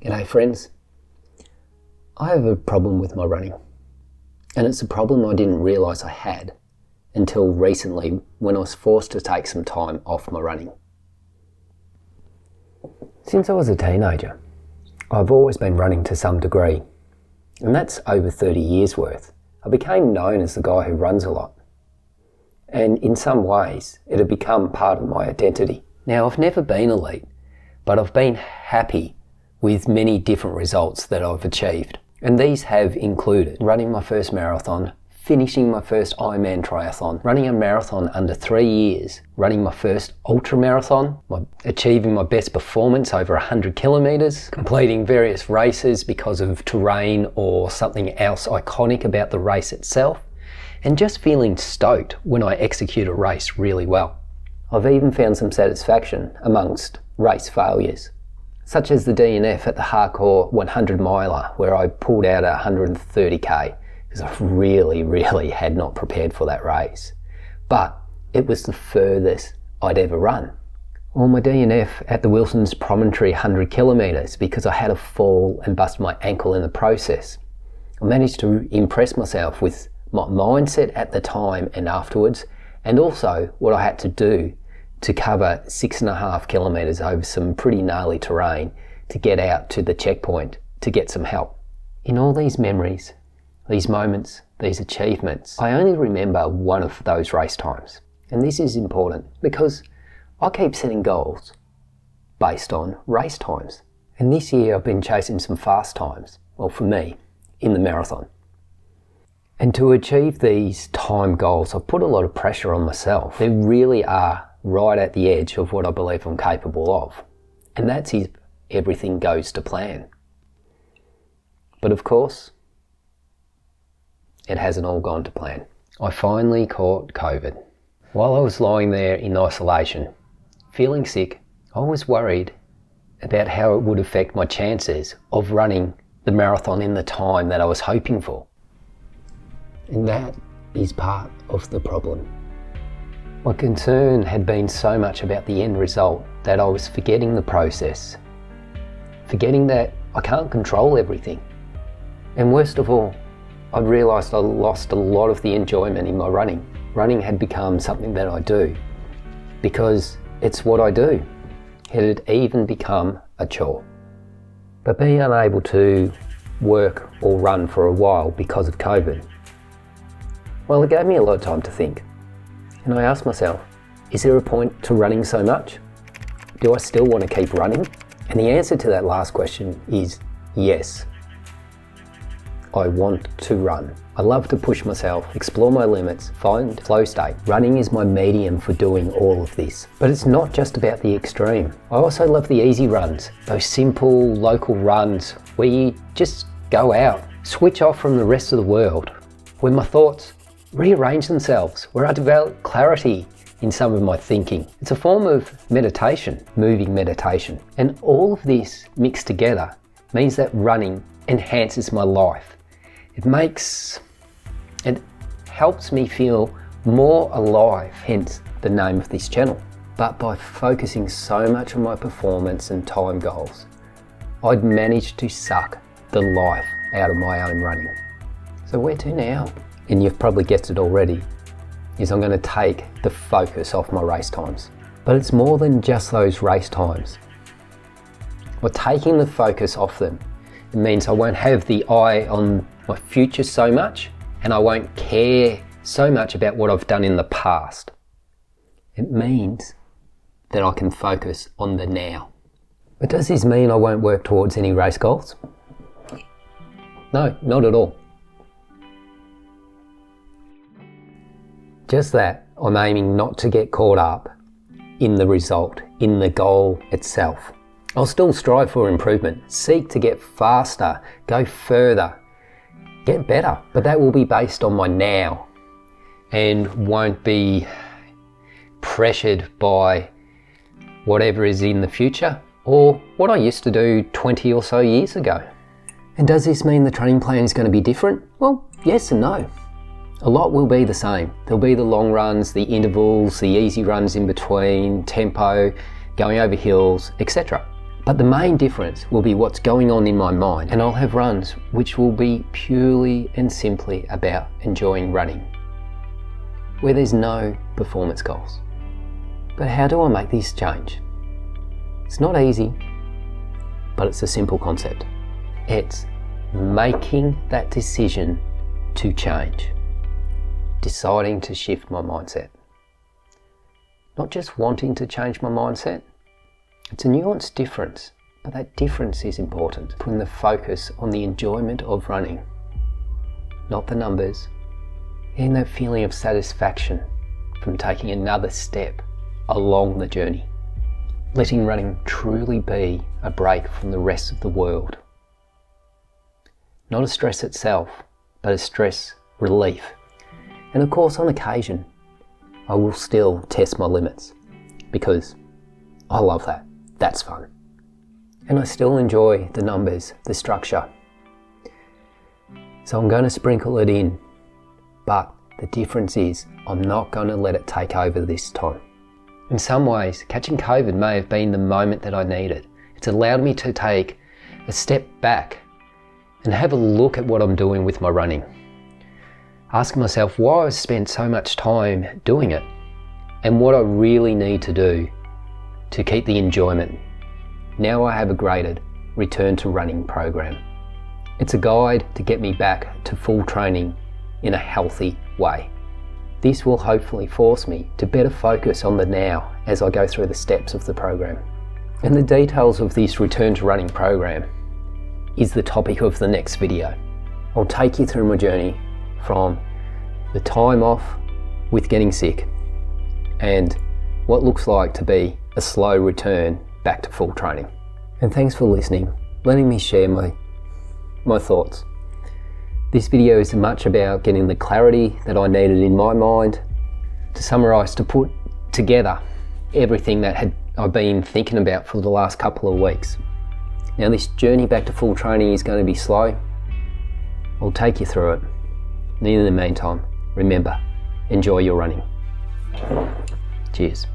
G'day friends. I have a problem with my running, and it's a problem I didn't realise I had until recently when I was forced to take some time off my running. Since I was a teenager, I've always been running to some degree, and that's over 30 years worth. I became known as the guy who runs a lot, and in some ways it had become part of my identity. Now, I've never been elite, but I've been happy with many different results that I've achieved. And these have included running my first marathon, finishing my first Ironman triathlon, running a marathon under 3 years, running my first ultra marathon, achieving my best performance over 100 kilometers, completing various races because of terrain or something else iconic about the race itself, and just feeling stoked when I execute a race really well. I've even found some satisfaction amongst race failures, such as the DNF at the hardcore 100 miler where I pulled out 130k because I really had not prepared for that race. But it was the furthest I'd ever run. Or my DNF at the Wilson's Promontory 100 kilometers because I had a fall and busted my ankle in the process. I managed to impress myself with my mindset at the time and afterwards, and also what I had to do to cover 6.5 kilometers over some pretty gnarly terrain to get out to the checkpoint to get some help. In all these memories, these moments, these achievements, I only remember one of those race times. And this is important because I keep setting goals based on race times. And this year I've been chasing some fast times, well, for me, in the marathon. And to achieve these time goals, I've put a lot of pressure on myself. They really are right at the edge of what I believe I'm capable of. And that's if everything goes to plan. But of course, it hasn't all gone to plan. I finally caught COVID. While I was lying there in isolation, feeling sick, I was worried about how it would affect my chances of running the marathon in the time that I was hoping for. And that is part of the problem. My concern had been so much about the end result that I was forgetting the process, forgetting that I can't control everything. And worst of all, I'd realised I lost a lot of the enjoyment in my running. Running had become something that I do because it's what I do. It had even become a chore. But being unable to work or run for a while because of COVID, well, it gave me a lot of time to think. And I asked myself, is there a point to running so much? Do I still want to keep running? And the answer to that last question is yes. I want to run. I love to push myself, explore my limits, find flow state. Running is my medium for doing all of this. But it's not just about the extreme. I also love the easy runs, those simple local runs where you just go out, switch off from the rest of the world, where my thoughts rearrange themselves, where I develop clarity in some of my thinking. It's a form of meditation, moving meditation. And all of this mixed together means that running enhances my life. It helps me feel more alive, hence the name of this channel. But by focusing so much on my performance and time goals, I'd managed to suck the life out of my own running. So where to now? And you've probably guessed it already, is I'm going to take the focus off my race times. But it's more than just those race times. By taking the focus off them, it means I won't have the eye on my future so much, and I won't care so much about what I've done in the past. It means that I can focus on the now. But does this mean I won't work towards any race goals? No, not at all. Just that I'm aiming not to get caught up in the result, in the goal itself. I'll still strive for improvement, seek to get faster, go further, get better, but that will be based on my now and won't be pressured by whatever is in the future or what I used to do 20 or so years ago. And does this mean the training plan is going to be different? Well, yes and no. A lot will be the same. There'll be the long runs, the intervals, the easy runs in between, tempo, going over hills, etc. But the main difference will be what's going on in my mind, and I'll have runs which will be purely and simply about enjoying running, where there's no performance goals. But how do I make this change? It's not easy, but it's a simple concept. It's making that decision to change, deciding to shift my mindset. Not just wanting to change my mindset. It's a nuanced difference, but that difference is important. Putting the focus on the enjoyment of running, not the numbers, and that feeling of satisfaction from taking another step along the journey. Letting running truly be a break from the rest of the world. Not a stress itself, but a stress relief. And of course, on occasion, I will still test my limits because I love that. That's fun. And I still enjoy the numbers, the structure. So I'm going to sprinkle it in, but the difference is I'm not going to let it take over this time. In some ways, catching COVID may have been the moment that I needed. It's allowed me to take a step back and have a look at what I'm doing with my running. Asking myself why I've spent so much time doing it and what I really need to do to keep the enjoyment. Now I have a graded return to running program. It's a guide to get me back to full training in a healthy way. This will hopefully force me to better focus on the now as I go through the steps of the program. And the details of this return to running program is the topic of the next video. I'll take you through my journey from the time off with getting sick and what looks like to be a slow return back to full training. And thanks for listening, letting me share my thoughts. This video is much about getting the clarity that I needed in my mind to summarise, to put together everything that I've been thinking about for the last couple of weeks. Now this journey back to full training is going to be slow. I'll take you through it. And in the meantime, remember, enjoy your running. Cheers.